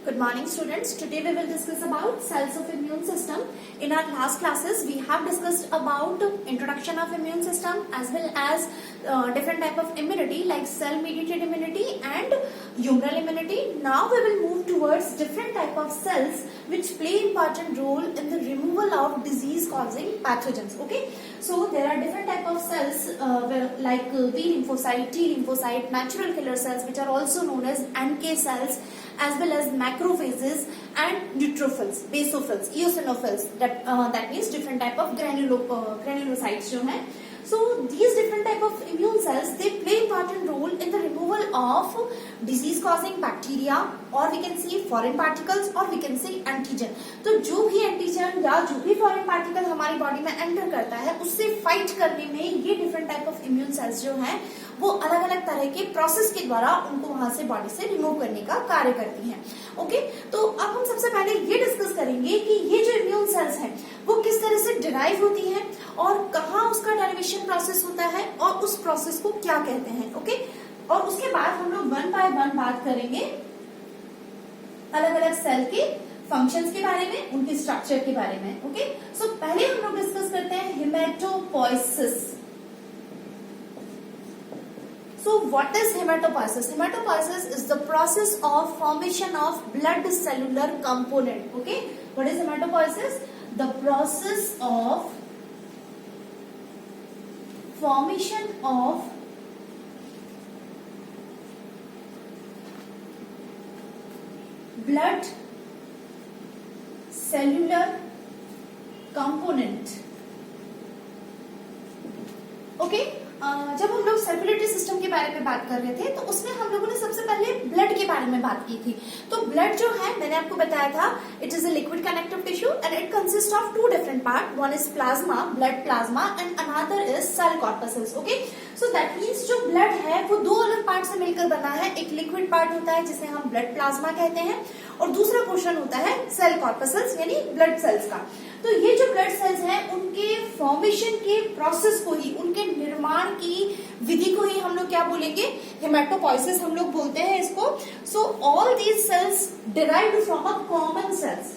Good morning students. Today we will discuss about cells of immune system. In our last classes we have discussed about introduction of immune system as well as different type of immunity like cell mediated immunity and humoral immunity. Now we will move towards different type of cells which play important role in the removal of disease causing pathogens. Okay, so there are different type of cells like B lymphocyte, T lymphocyte, natural killer cells which are also known as NK cells, as well as macrophages and neutrophils, basophils, eosinophils. That means different type of granulocytes जो हैं. So these different type of immune cells, they play important role in the removal of disease causing bacteria, or we can say foreign particles, or we can say antigen. तो जो भी antigen या जो भी foreign particle हमारी body में enter करता है उससे फाइट करने में ये different type of immune cells जो हैं वो अलग अलग तरह के प्रोसेस के द्वारा उनको वहां से बॉडी से रिमूव करने का कार्य करती हैं. ओके, तो अब हम सबसे पहले ये डिस्कस करेंगे कि ये जो इम्यून सेल्स हैं वो किस तरह से डिराइव होती हैं और कहाँ उसका डेरिवेशन प्रोसेस होता है और उस प्रोसेस को क्या कहते हैं. ओके, और उसके बाद हम लोग वन बाय वन बात करेंगे अलग अलग सेल के फंक्शंस के बारे में, उनके स्ट्रक्चर के बारे में. ओके, सो पहले हम लोग डिस्कस करते हैं हेमेटोपोइसिस. So what is hematopoiesis? Hematopoiesis is the process of formation of blood cellular component. Okay, what is hematopoiesis? The process of formation of blood cellular component. Okay, जब हम लोग सर्कुलेटरी सिस्टम के बारे में बात कर रहे थे तो उसमें हम लोगों ने सबसे पहले ब्लड के बारे में बात की थी. तो ब्लड जो है मैंने आपको बताया था, it is a liquid connective tissue and it consist of two different part. One is plasma, blood plasma, and another is cell corpuscles. Okay, so that means जो ब्लड है वो दो अलग पार्ट से मिलकर बना है. एक लिक्विड पार्ट होता है जिसे हम ब्लड प्लाज्मा कहते हैं और दूसरा पोर्शन होता है सेल कॉर्पसेल्स यानी ब्लड सेल्स का. तो ये जो ब्लड सेल्स हैं उनके फॉर्मेशन के प्रोसेस को ही, उनके निर्माण की विधि को ही हम लोग क्या बोलेंगे, हेमेटोपोइसिस हम लोग बोलते हैं इसको. So all these cells derived from a common cells.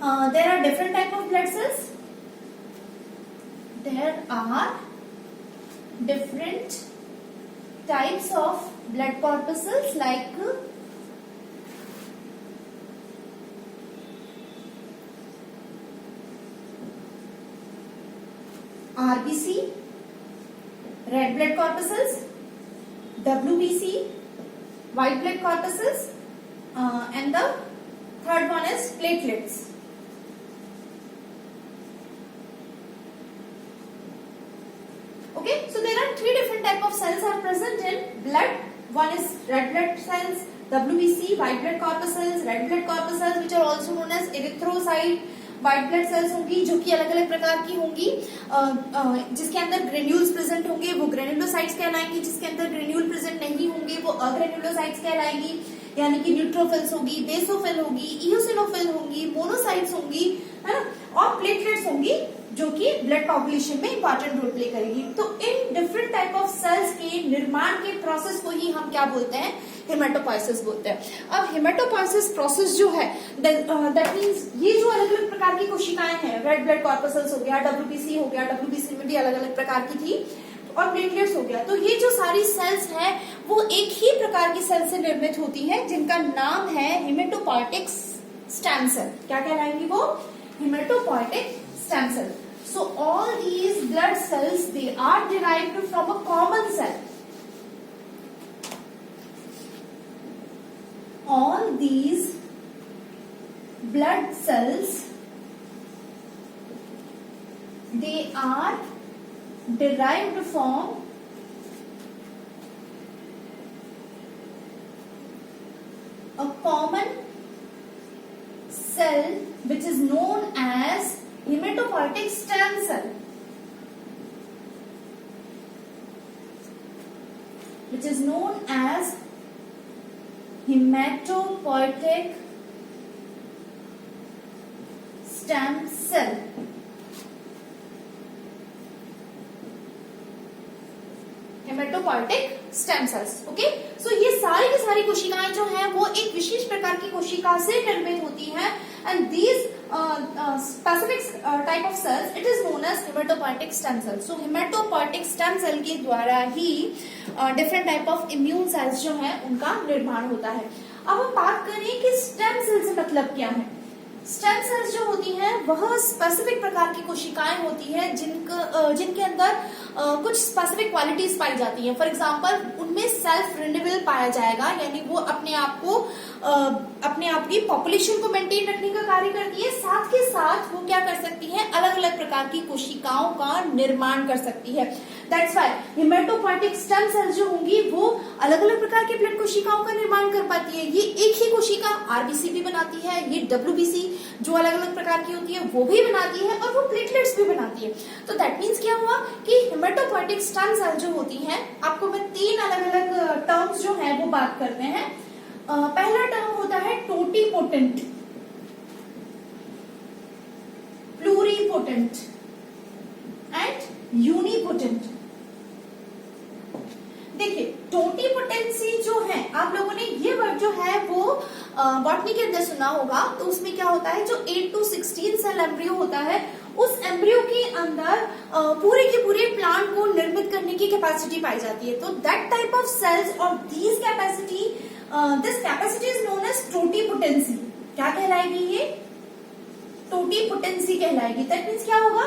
There are different type of blood cells. There are different types of blood corpuscles like RBC, red blood corpuscles, WBC, white blood corpuscles, and the third one is platelets. Okay, so there are three different type of cells are present in blood. One is red blood cells, WBC, white blood corpuscles, red blood corpuscles which are also known as erythrocyte. White blood cells होंगी जो कि अलग अलग प्रकार की होंगी, जिसके अंदर ग्रेन्यूल्स प्रेजेंट होंगे वो ग्रेन्युलोसाइट्स कहलाएंगी. जिसके अंदर ग्रेन्यूल प्रेजेंट नहीं होंगे वो अग्रेन्युलोसाइट्स कहलाएंगी, यानी कि न्यूट्रोफिल्स होगी, बेसोफिल होगी, इओसिनोफिल होंगी, मोनोसाइट्स होंगी, है ना, और प्लेटलेट्स होंगी जो कि ब्लड पॉपुलेशन में इंपॉर्टेंट रोल प्ले करेगी. तो इन डिफरेंट टाइप ऑफ सेल्स के निर्माण के प्रोसेस को ही हम क्या बोलते हैं, हेमेटोपोइसिस बोलते हैं. अब हेमेटोपोइसिस प्रोसेस जो है दैट मीन्स ये जो अलग अलग प्रकार की कोशिकाएं हैं, रेड ब्लड कॉर्पसेल्स हो गया, WBC हो गया, WBC में भी अलग अलग प्रकार की थी, और प्लेटलेट्स हो गया. तो ये जो सारी सेल्स हैं वो एक ही प्रकार की सेल से निर्मित होती हैं जिनका नाम है हेमेटोपोइटिक स्टेम सेल. क्या कहलाएंगी वो, haematopoietic stem cell. So all these blood cells, they are derived from a common cell. All these blood cells, they are derived from a common cell which is known as hematopoietic stem cell, which is known as hematopoietic stem cell. Hematopoietic stem cells. Okay, so ये सारे के सारी कोशिकाएं जो हैं वो एक विशेष प्रकार की कोशिका से निर्मित होती हैं, and these specific type of cells it is known as hematopoietic stem cell. So hematopoietic stem cell के द्वारा ही different type of immune cells जो है उनका निर्माण होता है। अब हम बात करें कि स्टेम सेल से मतलब क्या है। स्टेम सेल्स जो होती हैं वह स्पेसिफिक प्रकार की कोशिकाएं होती है जिनके अंदर कुछ स्पेसिफिक क्वालिटीज पाई जाती हैं। फॉर एग्जांपल उनमें सेल्फ रिन्यूअल पाया जाएगा, यानी वो अपने आप की पॉपुलेशन को मेंटेन रखने का कार्य करती है। साथ के साथ वो क्या कर सकती है, अलग अलग प्रकार की कोशिकाओं का निर्माण कर सकती है। That's why haematopoietic stem cells जो होंगी वो अलग अलग प्रकार की ब्लड कोशिकाओं का निर्माण कर पाती है। ये एक ही कोशिका आरबीसी भी बनाती है, ये डब्ल्यूबीसी जो अलग अलग प्रकार की होती है वो भी बनाती है, और वो प्लेटलेट्स भी बनाती है। तो दैट मीन्स क्या हुआ कि हेमेटोपोएटिक स्टेम सेल जो होती हैं, आपको मैं 3 अलग अलग टर्म्स जो है वो बात करते हैं। पहला टर्म होता है टोटीपोटेंट, प्लूरीपोटेंट एंड यूनिपोटेंट। देखिए टोटीपोटेंसी जो है, आप लोगों ने ये वर्ड जो है वो बॉटनी के अंदर सुना होगा। तो उसमें क्या होता है, जो 8 to 16 सेल एम्ब्रियो होता है, उस एम्ब्रियो के अंदर पूरे के पूरे प्लांट को निर्मित करने की कैपेसिटी पाई जाती है। तो दैट टाइप ऑफ सेल्स और this capacity is known as totipotency. क्या कहलाएगी ये, टोटीपोटेंसी कहलाएगी। दैट मीन्स क्या होगा,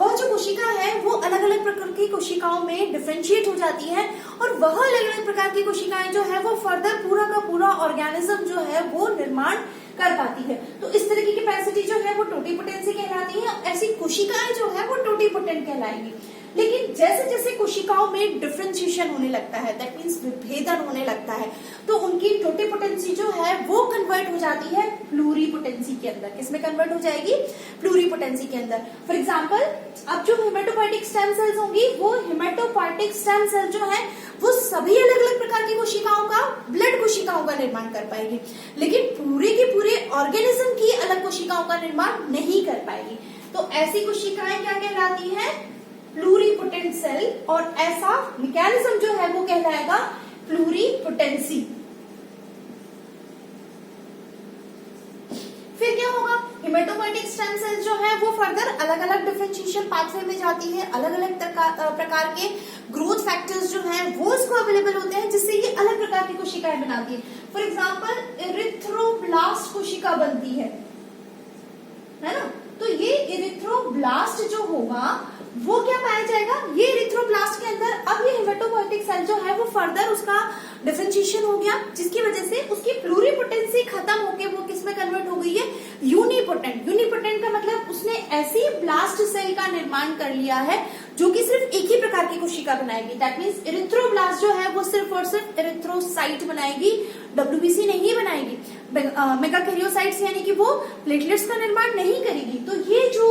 वह जो कोशिका है वो अलग अलग प्रकार की कोशिकाओं में डिफरेंशिएट हो जाती है, और वह अलग अलग प्रकार की कोशिकाएं जो है वो फर्दर पूरा का पूरा ऑर्गेनिज्म जो है वो निर्माण कर पाती है। तो इस तरह की कैपेसिटी जो है वो टोटीपोटेंसी कहलाती है। ऐसी कोशिकाएं जो है वो टोटीपोटेंट कहलाएंगी। लेकिन जैसे जैसे कोशिकाओं में डिफरेंशिएशन होने लगता है, दैट मीन्स विभेदन होने लगता है, तो उनकी टोटीपोटेंसी जो है वो कन्वर्ट हो जाती है प्लूरीपोटेंसी के अंदर। किसमें कन्वर्ट हो जाएगी, प्लूरीपोटेंसी के अंदर। फॉर एग्जांपल अब जो हेमेटोपोएटिक स्टेम सेल्स होंगी, वो हेमेटोपोएटिक स्टेम सेल जो है वो सभी अलग अलग प्रकार की कोशिकाओं का, ब्लड कोशिकाओं का निर्माण कर पाएगी, लेकिन पूरे के पूरे ऑर्गेनिज्म की अलग कोशिकाओं का निर्माण नहीं कर पाएगी। तो ऐसी कोशिकाएं क्या कहलाती हैं, प्लूरीपोटेंट सेल, और ऐसा मैकेनिज्म जो है वो कहलाएगा प्लूरीपोटेंसी। फिर क्या होगा, हेमेटोपोएटिक स्टेम सेल्स जो है वो फर्दर अलग अलग डिफरेंशिएशन पाथवे में जाती है। अलग अलग प्रकार के ग्रोथ फैक्टर्स जो हैं वो इसको अवेलेबल होते हैं, जिससे ये अलग प्रकार की कोशिकाएं बनाती है। फॉर एग्जांपल इरिथ्रोब्लास्ट कोशिका बनती है ना। तो ये इरिथ्रोब्लास्ट जो होगा वो क्या पाया जाएगा, ये इरिथ्रोब्लास्ट के अंदर अब ये हेमेटोपोएटिक सेल जो है वो फर्दर उसका डिफरेंशिएशन हो गया, जिसकी वजह से उसकी प्लूरीपोटेंसी खत्म होके वो किसमें कन्वर्ट हो गई है, यूनिपोटेंट। यूनिपोटेंट का मतलब उसने ऐसी ब्लास्ट सेल का निर्माण कर लिया है जो कि सिर्फ एक ही प्रकार की कोशिका बनाएगी। दैट मीन्स इरिथ्रोब्लास्ट जो है वो सिर्फ और सिर्फ इरिथ्रोसाइट बनाएगी, डब्ल्यूबीसी नहीं बनाएगी। मेगाकैरियोसाइट्स यानी कि वो प्लेटलेट्स का निर्माण नहीं करेगी। तो ये जो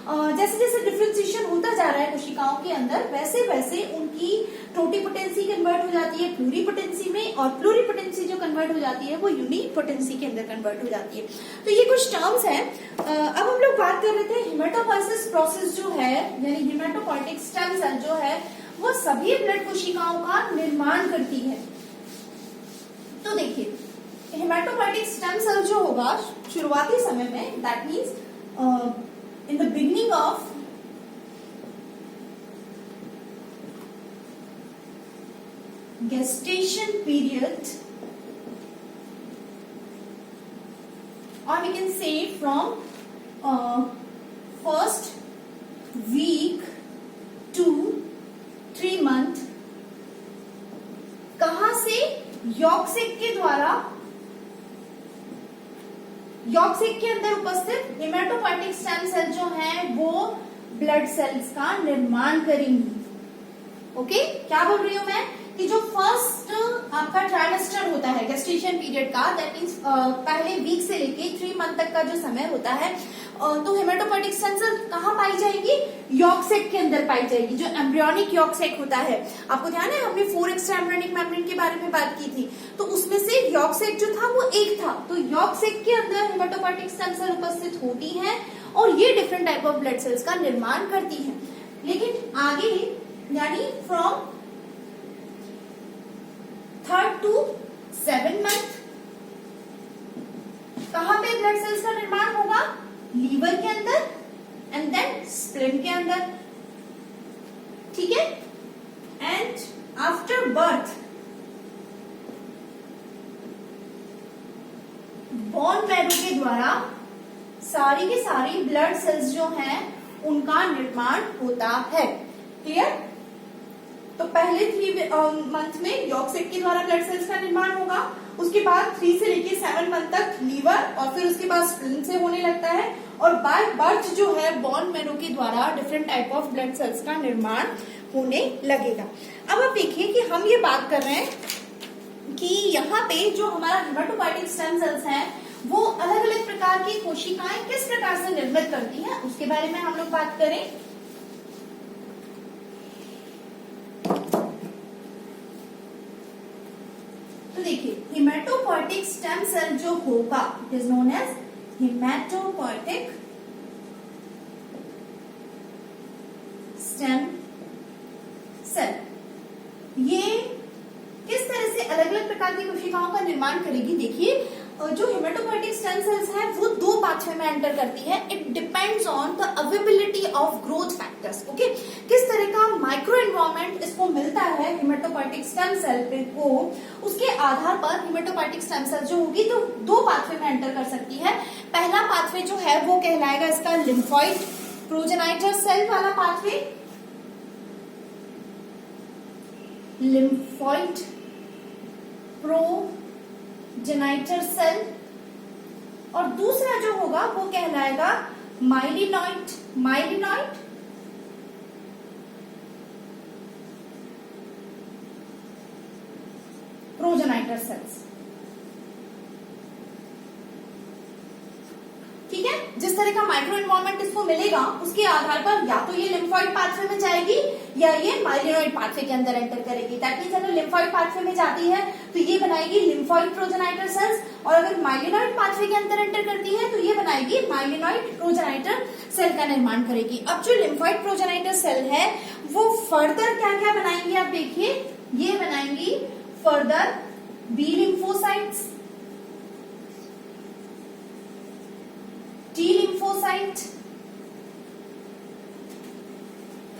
जैसे जैसे डिफरेंशिएशन होता जा रहा है कोशिकाओं के अंदर, वैसे वैसे उनकी टोटीपोटेंसी कन्वर्ट हो जाती है प्लूरीपोटेंसी में, और प्लूरीपोटेंसी जो कन्वर्ट हो जाती है वो यूनिपोटेंसी के अंदर कन्वर्ट हो जाती है। तो ये कुछ टर्म्स हैं। अब हम लोग बात कर रहे थे हेमेटोपोइसिस प्रोसेस जो है, यानी हेमेटोपोएटिक स्टेम सेल जो है वो सभी ब्लड कोशिकाओं का निर्माण करती है। तो देखिए हेमेटोपोएटिक स्टेम सेल जो होगा शुरुआती समय में, that means in the beginning of gestation period, or we can say from first week to 3 month, कहां से, यॉर्क सेक के द्वारा, यॉर्क सेक के अंदर उपस्थित हेमेटोपोएटिक स्टेम सेल जो है वो ब्लड सेल्स का निर्माण करेंगी। ओके, क्या बोल रही हूं मैं कि जो फर्स्ट आपका ट्राइमेस्टर होता है गेस्टेशन पीरियड का, दैट मीन्स पहले वीक से लेके 3 मंथ तक का जो समय होता है, तो हेमेटोपोएटिक स्टेम सेल कहाँ पाई जाएगी, यॉर्क सेक के अंदर पाई जाएगी। जो एम्ब्रियोनिक यॉर्क सेक होता है, आपको ध्यान है हमने 4 एक्स्ट्रा एम्ब्रियोनिक मेम्ब्रेन के बारे में बात की थी, तो उसमें से यॉर्क सेक जो था वो एक था। तो यॉर्क सेक के अंदर हेमेटोपोएटिक स्टेम सेल उपस्थित होती हैं और ये different type of blood sales का निर्माण करती हैं। लेकिन आगे यानी फ्रॉम 3rd to 7 मंथ कहां पे ब्लड सेल्स का निर्माण होगा? लीवर के अंदर एंड देन स्प्लीन के अंदर, ठीक है। And after birth bone marrow के द्वारा सारी की सारी ब्लड सेल्स जो हैं उनका निर्माण होता है। क्लियर? तो पहले 3 मंथ में यॉर्क सेक के द्वारा ब्लड सेल्स का निर्माण होगा, उसके बाद 3 से लेकर 7 मंथ तक लीवर और फिर उसके बाद स्प्लीन से होने लगता है, और बाय बर्थ जो है बोन मैरो के द्वारा different type of blood sales का निर्माण होने लगेगा। अब आप देखिए कि हम ये बात कर रहे हैं कि यहाँ पे जो हमारा हेमाटोपोइएटिक स्टेम सेल्स हैं वो अलग अलग प्रकार की कोशिकाएं किस प्रकार से निर्मित करती हैं उसके बारे में हम लोग बात करें। तो देखिए हेमाटोपोइएटिक स्टेम सेल जो होगा it is known as hematopoietic stem cell. ये किस तरह से अलग अलग प्रकार की कोशिकाओं का निर्माण करेगी? देखिए जो हेमाटोपोइएटिक स्टेम सेल्स है वो 2 पाथवे में एंटर करती है। It depends on the availability of growth factors. Okay, किस तरह का माइक्रो एनवायरनमेंट इसको मिलता है हेमाटोपोइएटिक स्टेम सेल को, उसके आधार पर हेमाटोपोइएटिक स्टेम सेल जो होगी तो 2 पाथवे में एंटर कर सकती है। पहला पाथवे जो है वो कहलाएगा इसका लिम्फोइड प्रोजेनाइटर सेल वाला पाथवे, लिम्फोइड प्रोजेनाइटर सेल, और दूसरा जो होगा वो कहलाएगा माइलिनॉइड प्रोजेनाइटर सेल्स। ठीक है, जिस तरह का माइक्रो एनवायरनमेंट इसको मिलेगा उसके आधार पर या तो ये लिम्फोइड पाथवे में जाएगी या ये माइलिनॉइड पाथवे के अंदर एंटर करेगी। दैट मींस अगर लिम्फोइड पाथवे में जाती है तो ये बनाएगी लिम्फोइड प्रोजेनाइटर सेल्स, और अगर माइलिनॉइड पाथवे के अंदर एंटर करती है तो ये बनाएगी माइलिनॉइड प्रोजेनाइटर सेल का निर्माण करेगी। अब जो लिम्फोइड प्रोजेनाइटर सेल है वो फर्दर क्या क्या बनाएंगी? आप देखिए, ये बनाएंगी further B lymphocytes, T lymphocyte,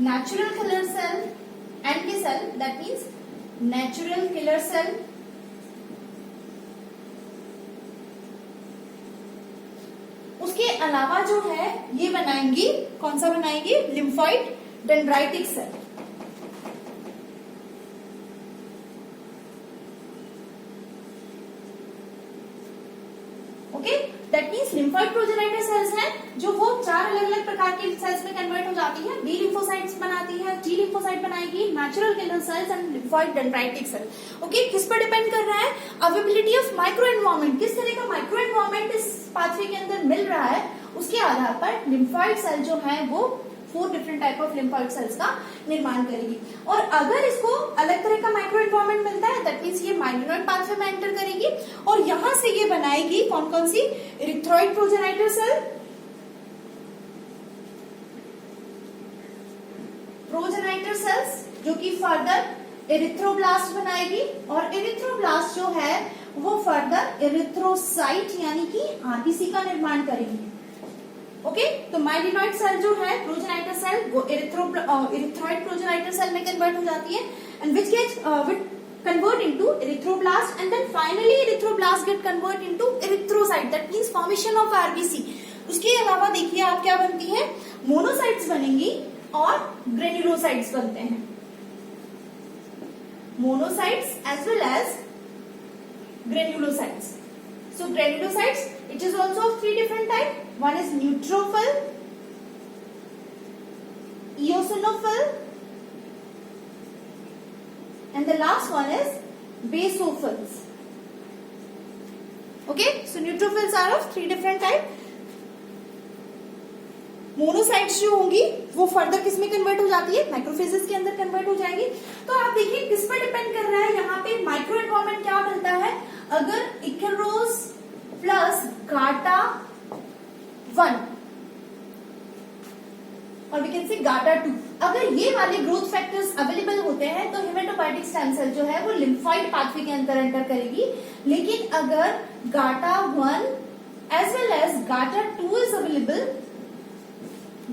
natural killer cell, NK cell, that means natural killer cell, उसके अलावा जो है ये बनाएंगी, कौन सा बनाएंगी? Lymphoid dendritic cell. Okay, that means lymphoid progenitor cells हैं जो वो 4 अलग अलग प्रकार के सेल्स में कन्वर्ट हो जाती है। बी लिम्फोसाइट्स बनाती है, टी लिम्फोसाइट बनाएगी, natural killer cells and lymphoid dendritic cell. Okay, किस पर डिपेंड कर रहा है? अवेलेबिलिटी ऑफ माइक्रो एनवायरनमेंट, किस तरह का माइक्रो एनवायरनमेंट इस पाथवे के अंदर मिल रहा है उसके आधार पर लिम्फोइड सेल जो है वो 4 different type of lymphoid cells का निर्माण करेगी। और अगर इसको अलग तरह का माइक्रो एनवायरनमेंट मिलता है दैट मींस ये माइलिनॉइड पाथवे में एंटर करेगी और यहां से ये बनाएगी कौन कौन सी? इरिथ्रॉइड प्रोजेनाइटर सेल, प्रोजेनाइटर सेल्स जो कि फर्दर इरिथ्रोब्लास्ट बनाएगी, और इरिथ्रोब्लास्ट जो है वो फर्दर इरिथ्रोसाइट यानी कि आरबीसी का निर्माण करेगी। ओके, तो माइलिनॉइड सेल जो है प्रोजेनाइटर सेल वो इरिथ्रॉइड प्रोजेनाइटर सेल में कन्वर्ट हो जाती है and which get convert into erythroblast and then finally erythroblast get convert into erythrocyte, that means formation of RBC. उसके अलावा देखिए आप क्या बनती है? मोनोसाइट्स बनेंगी और ग्रेन्युलोसाइट्स बनते हैं। Monocytes as well as granulocytes. So granulocytes, it is also of 3 different type. One is neutrophil, eosinophil, and the last one is basophils. Okay, so neutrophils are of 3 different type. Monocytes जो होंगी वो further किस में convert हो जाती है? Microphages के अंदर कन्वर्ट हो जाएगी। तो आप देखिए किस पर डिपेंड कर रहा है यहाँ पे माइक्रो एनवायरनमेंट क्या मिलता है? अगर इक्रोज प्लस गाटा 1 और वी कैन से गाटा 2 अगर ये वाले ग्रोथ फैक्टर्स अवेलेबल होते हैं तो हेमेटोपोइएटिक स्टेम सेल जो है वो लिम्फोइड पाथवे के अंदर एंटर करेगी। लेकिन अगर GATA1 as well as GATA2 is available,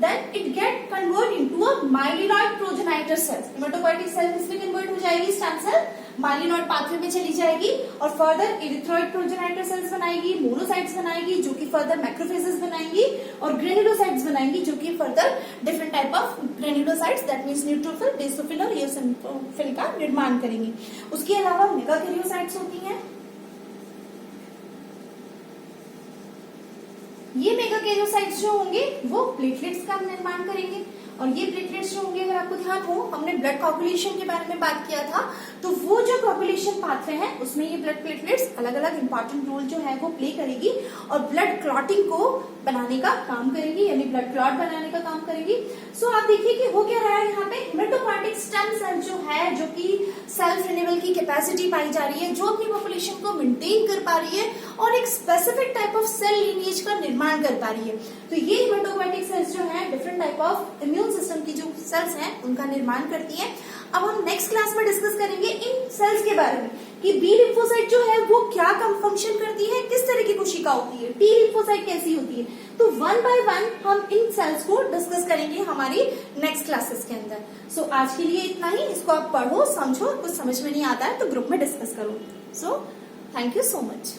then it get convert into a myeloid progenitor cells. Hematopoietic cell किसमें कन्वर्ट हो जाएगी? स्टेम सेल माइलिनॉइड पाथवे में चली जाएगी और फर्दर इरिथ्रॉइड प्रोजेनाइटर सेल्स बनाएगी, मोनोसाइट्स बनाएगी जो कि फर्दर मैक्रोफेजेस बनाएंगी और ग्रेन्युलोसाइट्स बनाएंगी जो कि further different type of granulocytes that means neutrophil, basophil और इओसिनोफिल का निर्माण करेंगी। उसके अलावा मेगाकैरियोसाइट्स होती हैं। ये मेगाकैरियोसाइट्स जो होंगे वो प्लेटलेट्स का निर्माण करेंगे और ये प्लेटलेट्स जो होंगे, अगर आपको ध्यान हो, हमने ब्लड कोगुलेशन के बारे में बात किया था, तो वो जो कोगुलेशन पाथवे है उसमें ये ब्लड प्लेटलेट्स अलग अलग इंपॉर्टेंट रोल जो है वो प्ले करेगी और ब्लड क्लॉटिंग को बनाने का काम करेगी, यानी ब्लड क्लॉट बनाने का काम करेगी। सो आप देखिए कि हो क्या रहा है यहाँ पे, हेमेटोपोइएटिक स्टेम सेल जो है, जो कि सेल्फ रिन्यूअल की कैपेसिटी पाई जा रही है, जो अपनी पॉपुलेशन को मेंटेन कर पा रही है और एक specific type of cell lineage का निर्माण कर पा रही है। तो ये हेमेटोपोइएटिक सेल्स जो है different type of immune system की जो सेल्स हैं उनका निर्माण करती है। अब हम नेक्स्ट क्लास में डिस्कस करेंगे इन सेल्स के बारे में कि बी लिम्फोसाइट जो है वो क्या फंक्शन करती है, किस तरह की कोशिका होती है, टी लिम्फोसाइट कैसी होती है। तो वन बाय वन हम इन सेल्स को डिस्कस करेंगे हमारी नेक्स्ट क्लासेस के अंदर। सो आज के लिए इतना ही। इसको आप पढ़ो, समझो, कुछ समझ में नहीं आता है तो ग्रुप में डिस्कस करो। So thank you so much.